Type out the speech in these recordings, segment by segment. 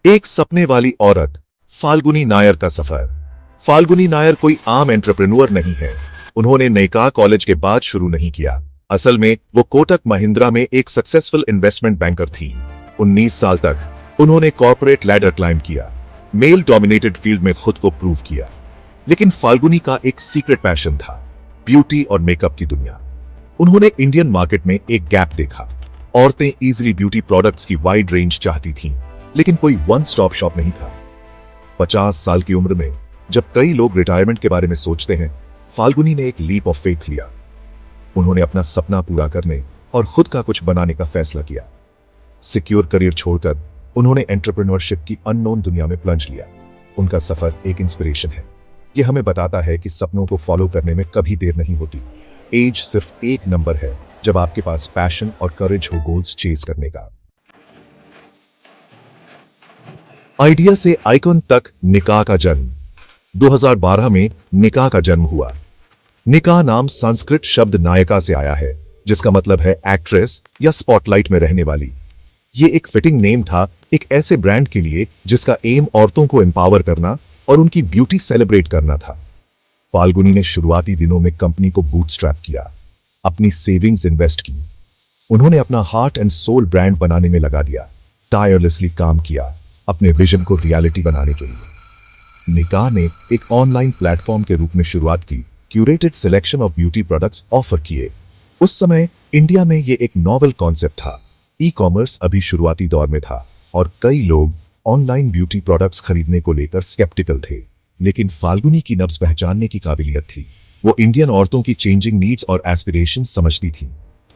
एक सपने वाली औरत, फाल्गुनी नायर का सफर। फाल्गुनी नायर कोई आम एंटरप्रेन्योर नहीं है। उन्होंने नैका कॉलेज के बाद शुरू नहीं किया। असल में वो कोटक महिंद्रा में एक सक्सेसफुल इन्वेस्टमेंट बैंकर थी। 19 साल तक उन्होंने कॉर्पोरेट लैडर क्लाइंब किया, मेल डोमिनेटेड फील्ड में खुद को प्रूव किया। लेकिन फाल्गुनी का एक सीक्रेट पैशन था, ब्यूटी और मेकअप की दुनिया। उन्होंने इंडियन मार्केट में एक गैप देखा। औरतें इजीली ब्यूटी प्रोडक्ट्स की वाइड रेंज चाहती थीं, लेकिन कोई वन स्टॉप शॉप नहीं था। 50 साल की उम्र में जब कई लोग रिटायरमेंट के बारे में सोचते हैं, फाल्गुनी ने एक लीप ऑफ फेथ लिया। उन्होंने अपना सपना पूरा करने और खुद का कुछ बनाने का फैसला किया। सिक्योर करियर छोड़कर उन्होंने एंटरप्रेन्योरशिप की अननोन दुनिया में प्लंज लिया। उनका सफर एक इंस्पिरेशन है। यह हमें बताता है कि सपनों को फॉलो करने में कभी देर नहीं होती। एज सिर्फ एक नंबर है जब आपके पास पैशन और करेज हो गोल्स चेज करने का। आइडिया से आइकॉन तक निकाह का जन्म। 2012 में निकाह का जन्म हुआ। निकाह नाम संस्कृत शब्द नायका से आया है, जिसका मतलब है एक्ट्रेस या स्पॉटलाइट में रहने वाली। यह एक फिटिंग नेम था एक ऐसे ब्रांड के लिए जिसका एम औरतों को एम्पावर करना और उनकी ब्यूटी सेलिब्रेट करना था। फाल्गुनी ने शुरुआती दिनों में कंपनी को बूटस्ट्रैप किया, अपनी सेविंग्स इन्वेस्ट की। उन्होंने अपना हार्ट एंड सोल ब्रांड बनाने में लगा दिया, टायरलेसली काम किया अपने विजन को रियलिटी बनाने के लिए। निकाह ने एक ऑनलाइन प्लेटफॉर्म के रूप में शुरुआत की, curated selection of beauty products offer किए। उस समय इंडिया में यह एक नॉवेल कॉन्सेप्ट था। ई कॉमर्स अभी शुरुआती दौर में था और कई लोग ऑनलाइन ब्यूटी प्रोडक्ट्स खरीदने को लेकर स्केप्टिकल थे। लेकिन फाल्गुनी की नब्ज पहचानने की काबिलियत थी। वो इंडियन औरतों की चेंजिंग नीड्स और एस्पिरेशंस समझती थी।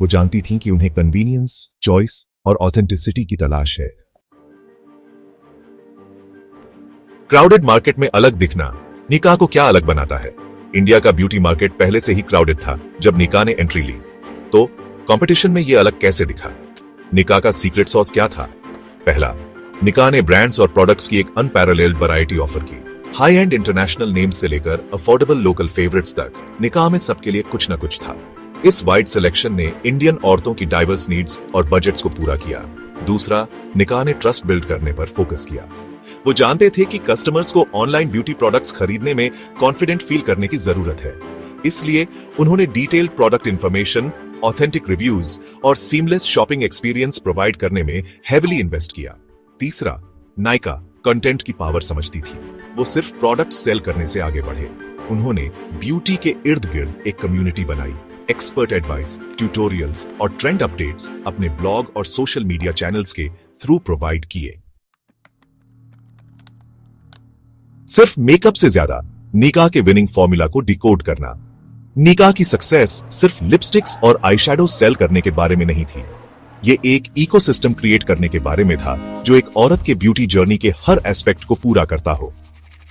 वो जानती थी कि उन्हें कन्वीनियंस, चॉइस और ऑथेंटिसिटी की तलाश है। क्राउडेड मार्केट में अलग दिखना। निकाह को क्या अलग बनाता है? इंडिया का ब्यूटी मार्केट पहले से ही क्राउडेड था जब निकाह ने एंट्री ली, तो कंपटीशन में यह अलग कैसे दिखा? निकाह का सीक्रेट सॉस क्या था? पहला, निकाह ने ब्रांड्स और प्रोडक्ट्स की एक अनपैरेलल्ड वैरायटी ऑफर की। हाई एंड इंटरनेशनल नेम्स से लेकर अफोर्डेबल लोकल फेवरेट्स तक, निकाह में सबके लिए कुछ न कुछ था। इस वाइड सिलेक्शन ने इंडियन औरतों की डाइवर्स नीड्स और बजट्स को पूरा किया। दूसरा, निकाह ने ट्रस्ट बिल्ड करने पर फोकस किया। वो जानते थे कि कस्टमर्स को ऑनलाइन ब्यूटी प्रोडक्ट्स खरीदने में कॉन्फिडेंट फील करने की जरूरत है। इसलिए उन्होंने detailed product information, authentic reviews और सीमलेस शॉपिंग एक्सपीरियंस प्रोवाइड करने में हेविली इन्वेस्ट किया। तीसरा, नायका कंटेंट की पावर समझती थी। वो सिर्फ प्रोडक्ट सेल करने से आगे बढ़े। उन्होंने ब्यूटी के इर्द गिर्द एक कम्युनिटी बनाई। एक्सपर्ट एडवाइस, ट्यूटोरियल्स और ट्रेंड अपडेट्स अपने ब्लॉग और सोशल मीडिया चैनल्स के थ्रू प्रोवाइड किए। सिर्फ मेकअप से ज्यादा निकाह के विनिंग फॉर्मूला को डिकोड करना। निकाह की सक्सेस सिर्फ लिपस्टिक्स और आईशैडो सेल करने के बारे में नहीं थी। ये एक इकोसिस्टम क्रिएट करने के बारे में था जो एक औरत के ब्यूटी जर्नी के हर एस्पेक्ट को पूरा करता हो।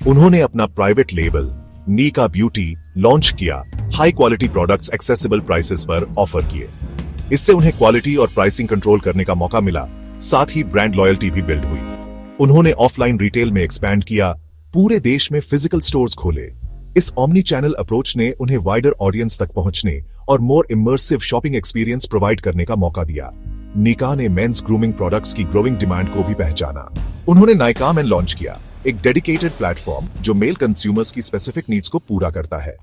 उन्होंने अपना प्राइवेट लेबल निकाह ब्यूटी लॉन्च किया। High quality products accessible prices पर ऑफर किए। इससे उन्हें क्वालिटी और प्राइसिंग कंट्रोल करने का मौका मिला, साथ ही ब्रांड लॉयल्टी भी बिल्ड हुई। उन्होंने ऑफलाइन रिटेल में एक्सपैंड किया, पूरे देश में फिजिकल स्टोर्स खोले। इस ऑमनी चैनल अप्रोच ने उन्हें वाइडर ऑडियंस तक पहुंचने और मोर इमर्सिव शॉपिंग एक्सपीरियंस प्रोवाइड करने का मौका दिया। निकाह ने मेंस ग्रूमिंग प्रोडक्ट्स की ग्रोइंग डिमांड को भी पहचाना। उन्होंने नायका मेन लॉन्च किया, एक डेडिकेटेड प्लेटफॉर्म जो मेल कंज्यूमर्स की स्पेसिफिक नीड्स को पूरा करता है।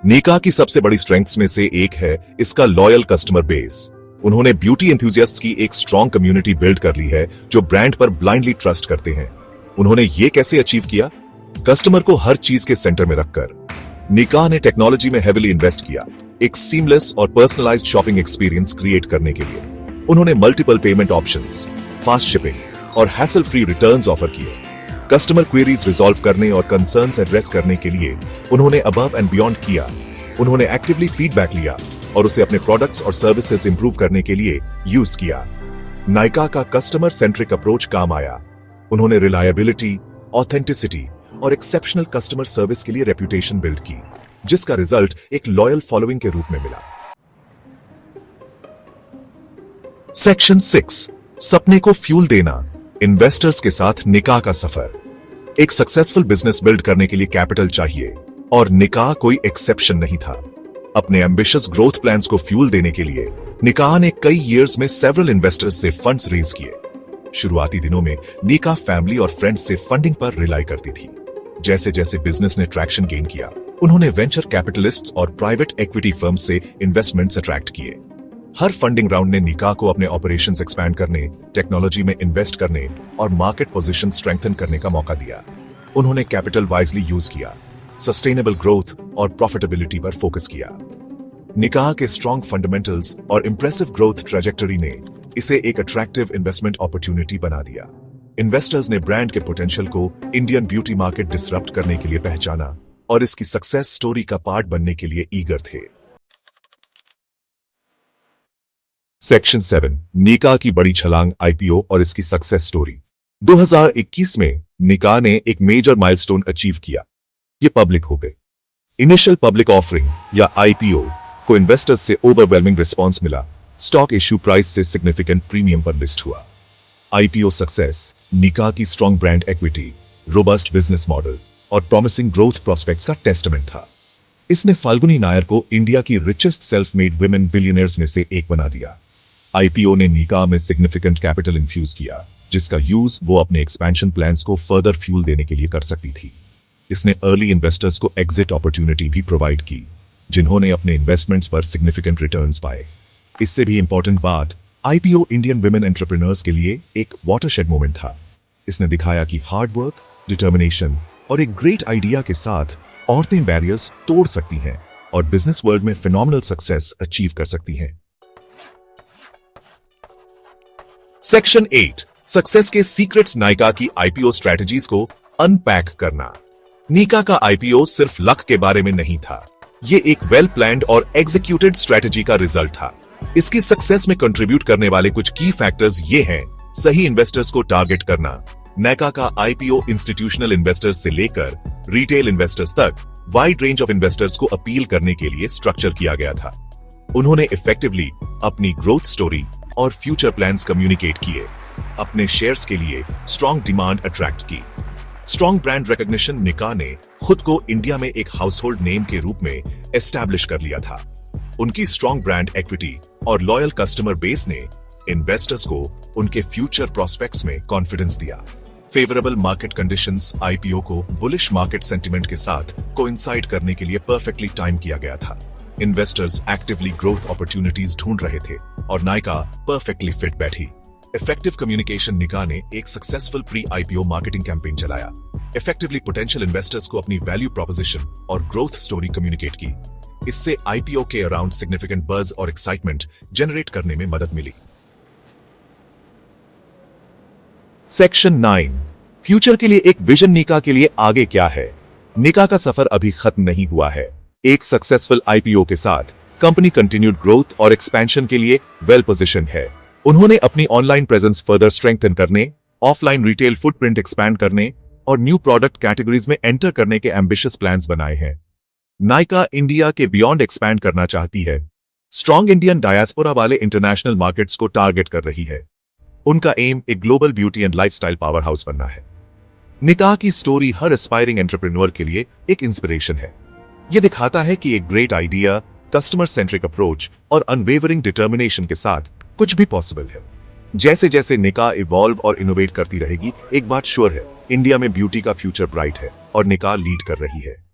निकाह की सबसे बड़ी स्ट्रेंथ्स में से एक है इसका लॉयल कस्टमर बेस। उन्होंने ब्यूटी एंथुसियास्ट्स की एक स्ट्रॉन्ग कम्युनिटी बिल्ड कर ली है जो ब्रांड पर ब्लाइंडली ट्रस्ट करते हैं। उन्होंने ये कैसे अचीव किया? कस्टमर को हर चीज के सेंटर में रखकर। निकाह ने टेक्नोलॉजी में हेविली इन्वेस्ट किया, एक सीमलेस और पर्सनलाइज्ड शॉपिंग एक्सपीरियंस क्रिएट करने के लिए। उन्होंने multiple payment options, fast shipping और हैसल फ्री रिटर्न्स ऑफर किए। कस्टमर क्वेरीज रिजॉल्व करने और कंसर्न्स एड्रेस करने के लिए उन्होंने अबव एंड बियॉन्ड किया। उन्होंने एक्टिवली फीडबैक लिया और उसे अपने प्रोडक्ट्स और सर्विसेज इंप्रूव करने के लिए यूज किया। नायका का कस्टमर सेंट्रिक अप्रोच काम आया। उन्होंने रिलायबिलिटी, ऑथेंटिसिटी और एक्सेप्शनल कस्टमर सर्विस के लिए रेप्यूटेशन बिल्ड की, जिसका रिजल्ट एक लॉयल फॉलोइंग के रूप में मिला। सेक्शन 6, सपने को फ्यूल देना। इन्वेस्टर्स के साथ निकाह का सफर। एक सक्सेसफुल बिजनेस बिल्ड करने के लिए कैपिटल चाहिए और निकाह कोई एक्सेप्शन नहीं था। अपने एम्बिशियस ग्रोथ प्लान्स को फ्यूल देने के लिए निकाह ने कई ईयर्स में सेवरल इन्वेस्टर्स से फंड्स रेज किए। शुरुआती दिनों में निकाह फैमिली और फ्रेंड्स से फंडिंग पर रिलाई करती थी। जैसे जैसे बिजनेस ने ट्रैक्शन गेन किया, उन्होंने वेंचर कैपिटलिस्ट्स और प्राइवेट इक्विटी फर्म से इन्वेस्टमेंट्स अट्रैक्ट किए। हर फंडिंग राउंड ने निकाह को अपने ऑपरेशंस एक्सपैंड करने, टेक्नोलॉजी में इन्वेस्ट करने और मार्केट पोजीशन स्ट्रेंथन करने का मौका दिया। उन्होंने कैपिटल वाइजली यूज किया, सस्टेनेबल ग्रोथ और प्रॉफिटेबिलिटी पर फोकस किया। निकाह के स्ट्रॉन्ग फंडामेंटल्स और इंप्रेसिव ग्रोथ ट्रैजेक्टरी ने इसे एक अट्रैक्टिव इन्वेस्टमेंट अपॉर्चुनिटी बना दिया। इन्वेस्टर्स ने ब्रांड के पोटेंशियल को इंडियन ब्यूटी मार्केट डिसरप्ट करने के लिए पहचाना और इसकी सक्सेस स्टोरी का पार्ट बनने के लिए ईगर थे। सेक्शन 7, निकाह की बड़ी छलांग, आईपीओ और इसकी सक्सेस स्टोरी। 2021 में निकाह ने एक मेजर माइलस्टोन अचीव किया। ये पब्लिक हो गए। इनिशियल पब्लिक ऑफरिंग या आईपीओ को इन्वेस्टर्स से ओवरवेलमिंग रिस्पॉन्स मिला। स्टॉक इश्यू प्राइस से सिग्निफिकेंट प्रीमियम पर लिस्ट हुआ। आईपीओ सक्सेस निकाह की strong brand equity, robust business model और प्रॉमिसिंग ग्रोथ प्रोस्पेक्ट्स का टेस्टमेंट था। इसने फाल्गुनी नायर को इंडिया की richest self made women billionaires में से एक बना दिया। आईपीओ ने निकाह में सिग्निफिकेंट कैपिटल इन्फ्यूज किया, जिसका यूज वो अपने एक्सपेंशन प्लान्स को फर्दर फ्यूल देने के लिए कर सकती थी। इसने अर्ली इन्वेस्टर्स को एग्जिट अपॉर्चुनिटी भी प्रोवाइड की, जिन्होंने अपने इन्वेस्टमेंट्स पर सिग्निफिकेंट रिटर्न्स पाए। इससे भी इंपॉर्टेंट बात, आईपीओ इंडियन विमेन एंटरप्रेन्योर्स के लिए एक वाटरशेड मोमेंट था। इसने दिखाया कि हार्ड वर्क, डिटर्मिनेशन और एक ग्रेट आइडिया के साथ औरतें बैरियर्स तोड़ सकती हैं और बिजनेस वर्ल्ड में फिनोमिनल सक्सेस अचीव कर सकती हैं। सेक्शन 8, सक्सेस के सीक्रेट्स, नायका की आईपीओ स्ट्रेटजीज को अनपैक करना। निकाह का आईपीओ सिर्फ लक के बारे में नहीं था, ये एक वेल प्लान्ड और एग्जीक्यूटेड स्ट्रेटजी का रिजल्ट था। इसकी सक्सेस में कंट्रीब्यूट करने वाले कुछ की फैक्टर्स ये हैं: सही इन्वेस्टर्स को टारगेट करना। निकाह का आईपीओ इंस्टीट्यूशनल इन्वेस्टर्स से लेकर रिटेल इन्वेस्टर्स तक वाइड रेंज ऑफ इन्वेस्टर्स को अपील करने के लिए स्ट्रक्चर किया गया था। उन्होंने इफेक्टिवली अपनी ग्रोथ स्टोरी और फ्यूचर प्लान्स कम्युनिकेट किए, अपने शेयर्स के लिए स्ट्रॉन्ग डिमांड अट्रैक्ट की। स्ट्रॉन्ग ब्रांड रिकॉग्निशन, निकाह ने खुद को इंडिया में एक हाउसहोल्ड नेम के रूप में एस्टैब्लिश कर लिया था। उनकी स्ट्रॉन्ग ब्रांड इक्विटी और लॉयल कस्टमर बेस ने इन्वेस्टर्स को उनके फ्यूचर प्रोस्पेक्ट्स में कॉन्फिडेंस दिया। फेवरेबल मार्केट कंडीशंस आईपीओ को बुलिश मार्केट सेंटिमेंट के साथ कोइंसाइड करने के लिए परफेक्टली टाइम किया गया था। इन्वेस्टर्स एक्टिवली ग्रोथ अपॉर्चुनिटीज ढूंढ रहे थे और निकाह परफेक्टली फिट बैठी। इफेक्टिव कम्युनिकेशन, निकाह ने एक successful pre IPO marketing campaign चलाया। इफेक्टिवली पोटेंशियल इन्वेस्टर्स को अपनी वैल्यू प्रोपोजिशन और ग्रोथ स्टोरी कम्युनिकेट की। इससे आईपीओ के अराउंड सिग्निफिकेंट बज़ और एक्साइटमेंट जनरेट करने में मदद मिली। सेक्शन 9, फ्यूचर के लिए एक विजन। निकाह के लिए आगे क्या है? निकाह का सफर अभी खत्म नहीं हुआ है। एक सक्सेसफुल आईपीओ के साथ कंपनी कंटिन्यूड ग्रोथ और एक्सपेंशन के लिए वेल पोजीशंड है। उन्होंने अपनी ऑनलाइन प्रेजेंस फर्दर स्ट्रेंथन करने, ऑफलाइन रिटेल फुटप्रिंट एक्सपैंड करने और न्यू प्रोडक्ट कैटेगरीज में एंटर करने के एम्बिशियस प्लान्स बनाए हैं। निकाह इंडिया के बियॉन्ड एक्सपैंड करना चाहती है। स्ट्रॉन्ग इंडियन डायस्पोरा वाले इंटरनेशनल मार्केट्स को टारगेट कर रही है। उनका एम एक global beauty and lifestyle power house बनना है। निकाह की स्टोरी हर एस्पायरिंग एंटरप्रेन्योर के लिए एक इंस्पिरेशन है। यह दिखाता है कि एक great idea, customer centric approach और अनवेवरिंग डिटर्मिनेशन के साथ कुछ भी पॉसिबल है। जैसे जैसे निकाह इवॉल्व और इनोवेट करती रहेगी, एक बात श्योर है, इंडिया में ब्यूटी का फ्यूचर ब्राइट है और निकाह लीड कर रही है।